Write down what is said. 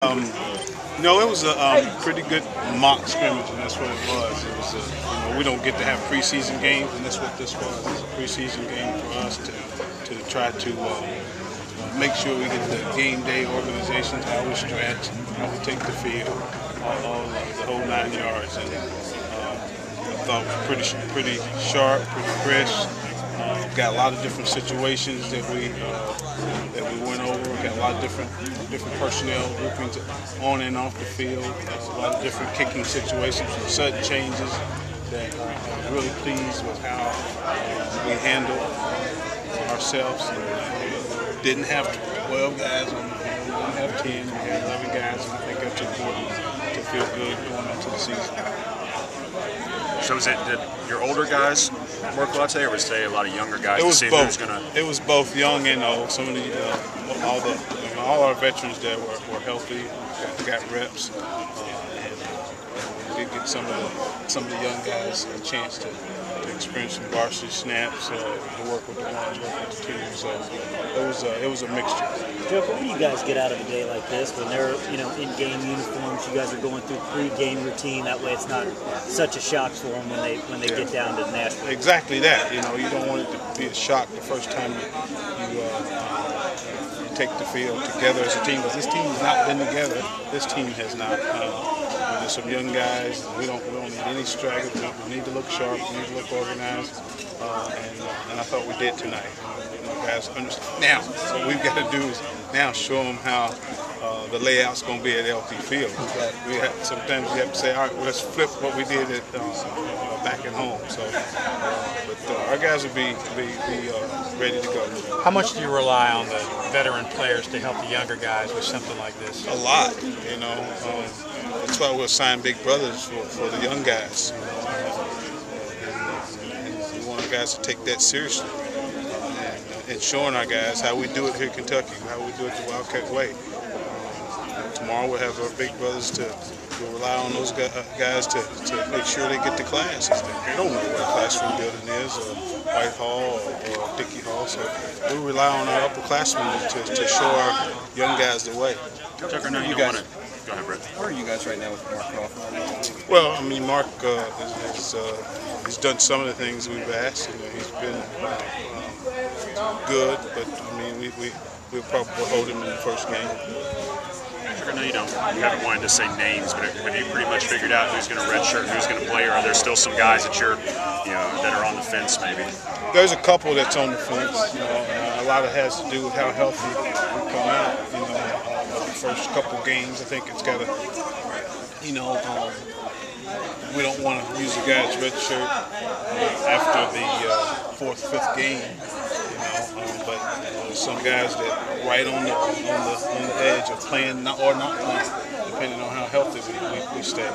No, it was a pretty good mock scrimmage, and that's what it was. It was we don't get to have preseason games, and that's what this was. It's a preseason game for us to try to make sure we get the game day organizations, how we stretch, how we take the field, all the whole 9 yards. And I thought it was pretty sharp, pretty crisp. Got a lot of different situations that we went over. Got a lot of different personnel groupings on and off the field. A lot of different kicking situations, some sudden changes that I'm really pleased with how we handled ourselves. Didn't have 12 guys on the field. Didn't have 10. We had 11 guys, and I think that's important to feel good going into the season. So did your older guys work a lot today, or was today a lot of younger guys? It was both. Gonna... It was both young and old. Some of all our veterans that were healthy, got reps, and we did get some of the young guys a chance to experience some varsity snaps, to work with the ones, work with the team. So it was a mixture. Joe, what do you guys get out of a day like this when they're in game uniforms? You guys are going through pre-game routine. That way, it's not such a shock for them when they get down to Nashville. Exactly that. You don't want it to be a shock the first time you take the field together as a team, because this team has not been together. This team has not. There's some young guys. We don't need any stragglers. We need to look sharp. We need to look organized, and I thought we did tonight. Guys understand. Now, what we've got to do is now show them how the layout's going to be at LT Field. Sometimes we have to say, all right, well, let's flip what we did back at home. So, but our guys will be ready to go. How much do you rely on the veteran players to help the younger guys with something like this? A lot, That's why we'll sign big brothers for the young guys. And we want our guys to take that seriously. And showing our guys how we do it here in Kentucky, how we do it the Wildcat way. Tomorrow we'll have our big brothers we'll rely on those guys to make sure they get to classes. They don't know where a classroom building is, or White Hall, or Dickey Hall, so we rely on our upperclassmen to show our young guys the way. Tucker, no, you don't want to. Go ahead, Brett. Where are you guys right now with Mark Crawford? Well, I mean, Mark has done some of the things we've asked. He's been good, but I mean, we'll probably hold him in the first game. I know you haven't wanted to say names, but have you pretty much figured out who's going to redshirt and who's going to play, or are there still some guys that that are on the fence maybe? There's a couple that's on the fence. A lot of it has to do with how healthy we come out. The first couple games, I think it's got to, we don't want to use a guy's red shirt after the fourth, fifth game. But some guys that are right on the edge of playing or not playing, depending on how healthy we stay.